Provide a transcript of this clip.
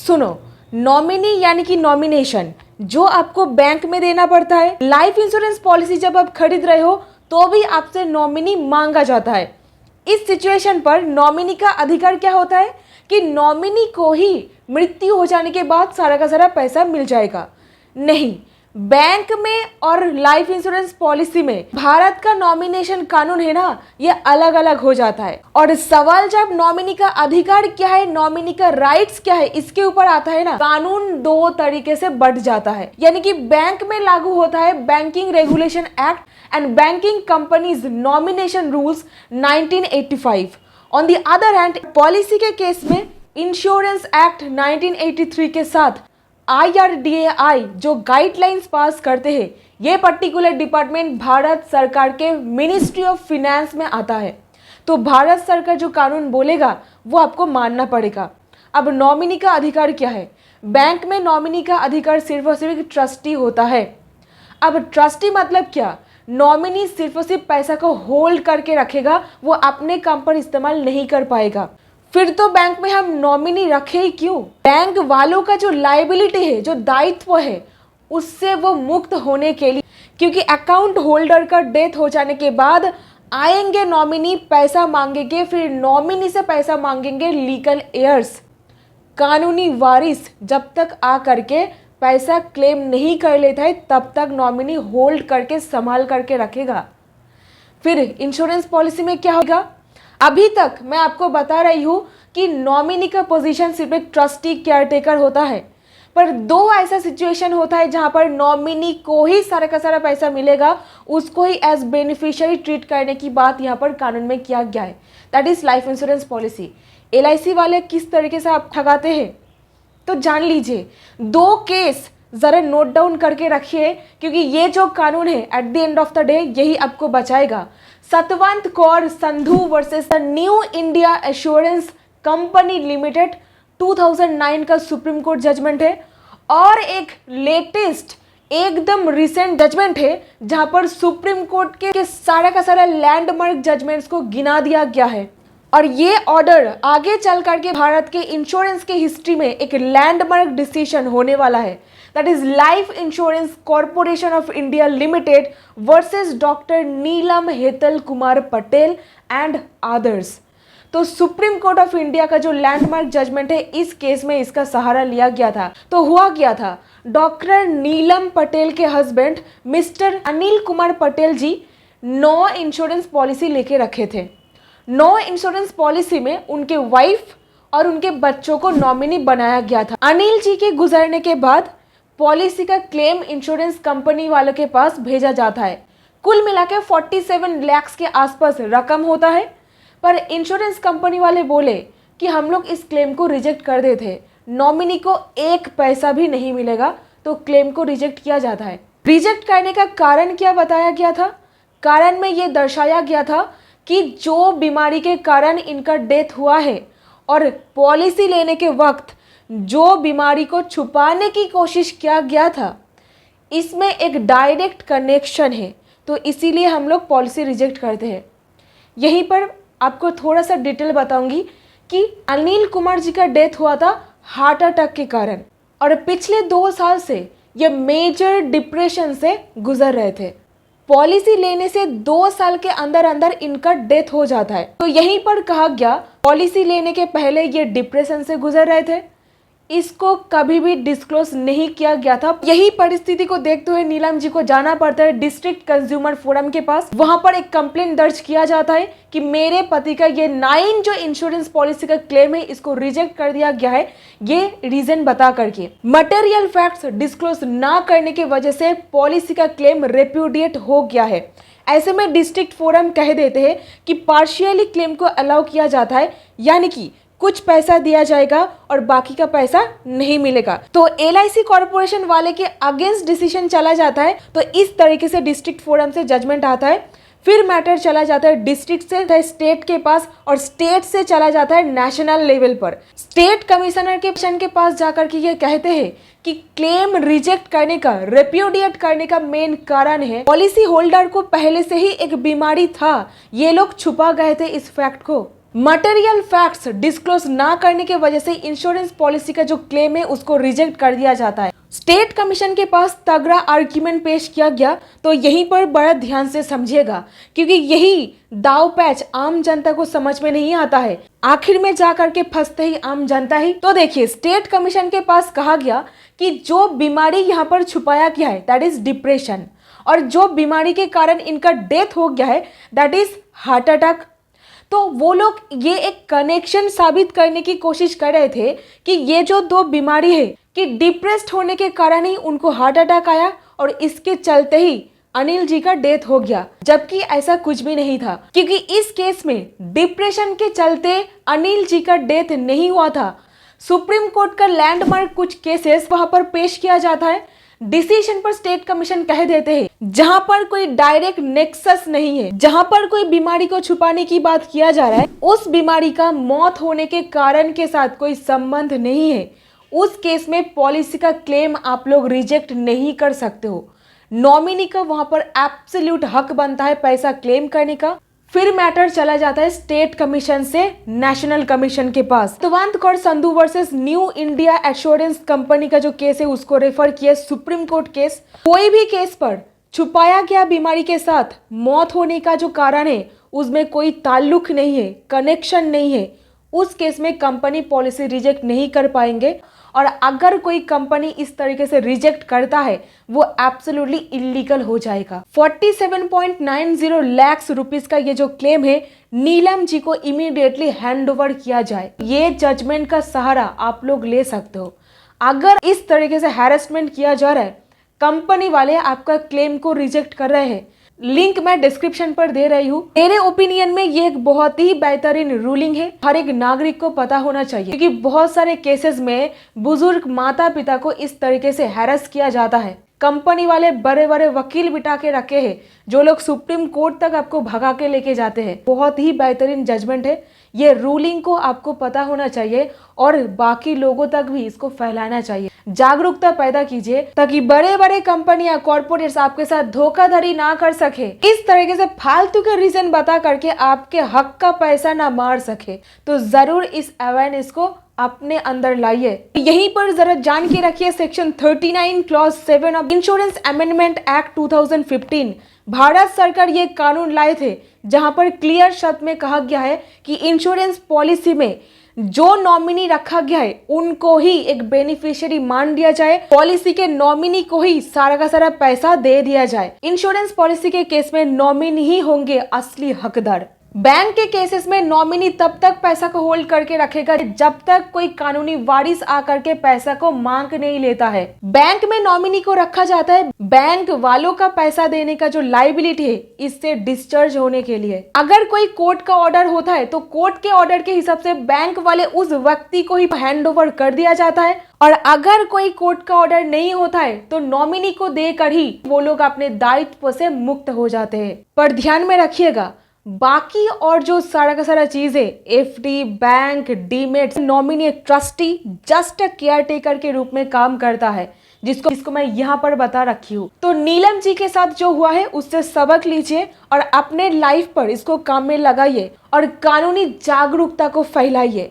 सुनो, नॉमिनी यानी कि नॉमिनेशन जो आपको बैंक में देना पड़ता है। लाइफ इंश्योरेंस पॉलिसी जब आप खरीद रहे हो तो भी आपसे नॉमिनी मांगा जाता है। इस सिचुएशन पर नॉमिनी का अधिकार क्या होता है कि नॉमिनी को ही मृत्यु हो जाने के बाद सारा का सारा पैसा मिल जाएगा। नहीं, बैंक में और लाइफ इंश्योरेंस पॉलिसी में भारत का नॉमिनेशन कानून है ना, ये अलग अलग हो जाता है। और सवाल जब नॉमिनी का अधिकार क्या है, नॉमिनी का राइट्स क्या है, इसके ऊपर आता है ना, कानून दो तरीके से बढ़ जाता है। यानी कि बैंक में लागू होता है banking regulation act and banking companies nomination rules 1985। On the other hand, policy के केस में इंश्योरेंस एक्ट 1983 के साथ IRDAI जो गाइडलाइंस पास करते हैं, ये पर्टिकुलर डिपार्टमेंट भारत सरकार के मिनिस्ट्री ऑफ फिनेंस में आता है। तो भारत सरकार जो कानून बोलेगा वो आपको मानना पड़ेगा। अब नॉमिनी का अधिकार क्या है? बैंक में नॉमिनी का अधिकार सिर्फ और सिर्फ एक ट्रस्टी होता है। अब ट्रस्टी मतलब क्या? नॉमिनी सिर्फ और सिर्फ पैसा को होल्ड करके रखेगा, वो अपने काम पर इस्तेमाल नहीं कर पाएगा। फिर तो बैंक में हम नॉमिनी रखे ही क्यों? बैंक वालों का जो लायबिलिटी है, जो दायित्व है, उससे वो मुक्त होने के लिए, क्योंकि अकाउंट होल्डर का डेथ हो जाने के बाद आएंगे नॉमिनी, पैसा मांगेंगे, फिर नॉमिनी से पैसा मांगेंगे लीगल एयर्स, कानूनी वारिस। जब तक आ करके पैसा क्लेम नहीं कर लेता है तब तक नॉमिनी होल्ड करके संभाल करके रखेगा। फिर इंश्योरेंस पॉलिसी में क्या होगा? अभी तक मैं आपको बता रही हूं कि नॉमिनी का पोजीशन सिर्फ एक ट्रस्टी केयरटेकर होता है, पर दो ऐसा सिचुएशन होता है जहां पर नॉमिनी को ही सारा का सारा पैसा मिलेगा, उसको ही एज बेनिफिशियरी ट्रीट करने की बात यहां पर कानून में किया गया है। That is life insurance policy. LIC वाले किस तरीके से आप ठगाते हैं तो जान लीजिए। दो केस जरा नोट डाउन करके रखिए, क्योंकि ये जो कानून है at the end of the day यही आपको बचाएगा। Satwant Kaur Sandhu versus the new India assurance company limited 2009 का सुप्रीम कोर्ट जजमेंट है, और एक लेटेस्ट एकदम रिसेंट जजमेंट है जहां पर सुप्रीम कोर्ट के सारा का सारा लैंडमार्क जजमेंट्स को गिना दिया गया है। और ये ऑर्डर आगे चल करके भारत के इंश्योरेंस के हिस्ट्री में एक लैंडमार्क डिसीजन होने वाला है। That is life insurance corporation of India limited versus doctor Neelam Hetal Kumar Patel and others. तो सुप्रीम कोर्ट ऑफ इंडिया का जो लैंडमार्क जजमेंट है, इस केस में इसका सहारा लिया गया था। तो हुआ क्या था, डॉक्टर नीलम पटेल के हस्बैंड मिस्टर अनिल कुमार पटेल जी 9 इंश्योरेंस पॉलिसी लेके रखे थे। 9 इंश्योरेंस पॉलिसी में उनके वाइफ और उनके बच्चों को नॉमिनी बनाया गया था। अनिल जी के गुजरने के बाद पॉलिसी का क्लेम इंश्योरेंस कंपनी वालों के पास भेजा जाता है। कुल मिलाकर 47 लाख के आसपास रकम होता है, पर इंश्योरेंस कंपनी वाले बोले कि हम लोग इस क्लेम को रिजेक्ट कर देते हैं, नॉमिनी को एक पैसा भी नहीं मिलेगा, तो क्लेम को रिजेक्ट किया जाता है। रिजेक्ट करने का कारण क्या बताया गया था? कारण में ये दर्शाया गया था कि जो बीमारी के कारण इनका डेथ हुआ है और पॉलिसी लेने के वक्त जो बीमारी को छुपाने की कोशिश किया गया था, इसमें एक डायरेक्ट कनेक्शन है, तो इसीलिए हम लोग पॉलिसी रिजेक्ट करते हैं। यहीं पर आपको थोड़ा सा डिटेल बताऊंगी कि अनिल कुमार जी का डेथ हुआ था हार्ट अटैक के कारण, और पिछले 2 साल से ये मेजर डिप्रेशन से गुजर रहे थे। पॉलिसी लेने से 2 साल के अंदर अंदर इनका डेथ हो जाता है। तो यहीं पर कहा गया पॉलिसी लेने के पहले ये डिप्रेशन से गुजर रहे थे, इसको कभी भी डिस्क्लोज नहीं किया गया था। यही परिस्थिति को देखते हुए नीलम जी को जाना पड़ता है डिस्ट्रिक्ट कंज्यूमर फोरम के पास। वहां पर एक कंप्लेंट दर्ज किया जाता है कि मेरे पति का ये 9 जो इंश्योरेंस पॉलिसी का क्लेम है, इसको रिजेक्ट कर दिया गया है, ये रीजन बता करके। मटेरियल फैक्ट्स डिस्क्लोज ना करने की वजह से पॉलिसी का क्लेम रेप्यूडिएट हो गया है। ऐसे में डिस्ट्रिक्ट फोरम कह देते हैं कि पार्शियली क्लेम को अलाउ किया जाता है, यानी कि कुछ पैसा दिया जाएगा और बाकी का पैसा नहीं मिलेगा। तो LIC कॉर्पोरेशन वाले के अगेंस्ट डिसीजन चला जाता है। तो इस तरीके से डिस्ट्रिक्ट फोरम से जजमेंट आता है, फिर मैटर चला जाता है डिस्ट्रिक्ट से स्टेट के पास, और स्टेट से चला जाता है नेशनल लेवल पर। स्टेट कमिश्नर के पास जाकर के ये कहते हैं कि क्लेम रिजेक्ट करने का, रेप्यूडिएट करने का मेन कारण है पॉलिसी होल्डर को पहले से ही एक बीमारी था, ये लोग छुपा गए थे इस फैक्ट को। मटेरियल फैक्ट्स डिस्क्लोज ना करने की वजह से इंश्योरेंस पॉलिसी का जो क्लेम है उसको रिजेक्ट कर दिया जाता है। स्टेट कमीशन के पास तगड़ा आर्ग्यूमेंट पेश किया गया, तो यहीं पर बड़ा ध्यान से समझिएगा, क्योंकि यही दाव पैच आम जनता को समझ में नहीं आता है। आखिर में जाकर के फंसते ही आम जनता ही। तो देखिए, स्टेट कमीशन के पास कहा गया कि जो बीमारी यहाँ पर छुपाया गया है दैट इज डिप्रेशन, और जो बीमारी के कारण इनका डेथ हो गया है दैट इज हार्ट अटैक। तो वो लोग ये एक कनेक्शन साबित करने की कोशिश कर रहे थे कि ये जो दो बीमारी है कि डिप्रेस्ड होने के कारण ही उनको हार्ट अटैक आया और इसके चलते ही अनिल जी का डेथ हो गया, जबकि ऐसा कुछ भी नहीं था, क्योंकि इस केस में डिप्रेशन के चलते अनिल जी का डेथ नहीं हुआ था। सुप्रीम कोर्ट का लैंडमार्क कुछ केसेस वहां पर पेश किया जाता है, डिसीजन पर स्टेट कमीशन कह देते हैं जहां पर कोई डायरेक्ट नेक्सस नहीं है, जहां पर कोई बीमारी को छुपाने की बात किया जा रहा है, उस बीमारी का मौत होने के कारण के साथ कोई संबंध नहीं है, उस केस में पॉलिसी का क्लेम आप लोग रिजेक्ट नहीं कर सकते हो। नॉमिनी का वहां पर एब्सोल्यूट हक बनता है पैसा क्लेम करने का। फिर मैटर चला जाता है स्टेट कमीशन से नेशनल कमीशन के पास। Satwant Kaur Sandhu versus new India assurance company का जो केस है उसको रेफर किया सुप्रीम कोर्ट केस। कोई भी केस पर छुपाया गया बीमारी के साथ मौत होने का जो कारण है उसमें कोई ताल्लुक नहीं है, कनेक्शन नहीं है, उस केस में कंपनी पॉलिसी रिजेक्ट नहीं कर पाएंगे। और अगर कोई कंपनी इस तरीके से रिजेक्ट करता है वो एब्सोल्युटली इलीगल हो जाएगा। 47.90 लाख रुपीस का ये जो क्लेम है नीलम जी को इमीडिएटली हैंड ओवर किया जाए। ये जजमेंट का सहारा आप लोग ले सकते हो। अगर इस तरीके से हैरेसमेंट किया जा रहा है, कंपनी वाले आपका क्लेम को रिजेक्ट कर रहे हैं, लिंक मैं डिस्क्रिप्शन पर दे रही हूँ। मेरे ओपिनियन में ये एक बहुत ही बेहतरीन रूलिंग है, हर एक नागरिक को पता होना चाहिए, क्योंकि बहुत सारे केसेस में बुजुर्ग माता पिता को इस तरीके से हैरेस किया जाता है। कंपनी वाले बड़े बड़े वकील बिठा के रखे हैं जो लोग सुप्रीम कोर्ट तक आपको भगा के लेके जाते हैं। बहुत ही बेहतरीन जजमेंट है, ये रूलिंग को आपको पता होना चाहिए और बाकी लोगों तक भी इसको फैलाना चाहिए। जागरूकता पैदा कीजिए ताकि बड़े बड़े कंपनियां कॉर्पोरेट्स आपके साथ धोखाधड़ी ना कर सके, इस तरीके से फालतू के रीजन बता करके आपके हक का पैसा ना मार सके। तो जरूर इस अवेयरनेस को अपने अंदर लाइए। यहीं पर जरा जान के रखिए section 39 clause 7 of insurance amendment act 2015। Bharat सरकार ये कानून लाए थे जहां पर क्लियर शब्द में कहा गया है कि इंश्योरेंस पॉलिसी में जो नॉमिनी रखा गया है उनको ही एक बेनिफिशियरी मान दिया जाए, पॉलिसी के नॉमिनी को ही सारा का सारा पैसा दे दिया जाए। इंश्योरेंस पॉलिसी के केस में नॉमिनी ही होंगे असली हकदार। बैंक के केसेस में नॉमिनी तब तक पैसा को होल्ड करके रखेगा जब तक कोई कानूनी वारिस आकर के पैसा को मांग नहीं लेता है। बैंक में नॉमिनी को रखा जाता है बैंक वालों का पैसा देने का जो लायबिलिटी है इससे डिस्चार्ज होने के लिए। अगर कोई कोर्ट का ऑर्डर होता है तो कोर्ट के ऑर्डर के हिसाब से बैंक वाले उस व्यक्ति को ही हैंड ओवर कर दिया जाता है, और अगर कोई कोर्ट का ऑर्डर नहीं होता है तो नॉमिनी को देकर ही वो लोग अपने दायित्व से मुक्त हो जाते हैं। पर ध्यान में रखिएगा, बाकी और जो सारा का सारा चीज है एफडी, बैंक, डीमेट, नॉमिनी एक ट्रस्टी जस्ट केयर टेकर के रूप में काम करता है, जिसको मैं यहाँ पर बता रखी हूँ। तो नीलम जी के साथ जो हुआ है उससे सबक लीजिए और अपने लाइफ पर इसको काम में लगाइए और कानूनी जागरूकता को फैलाइए।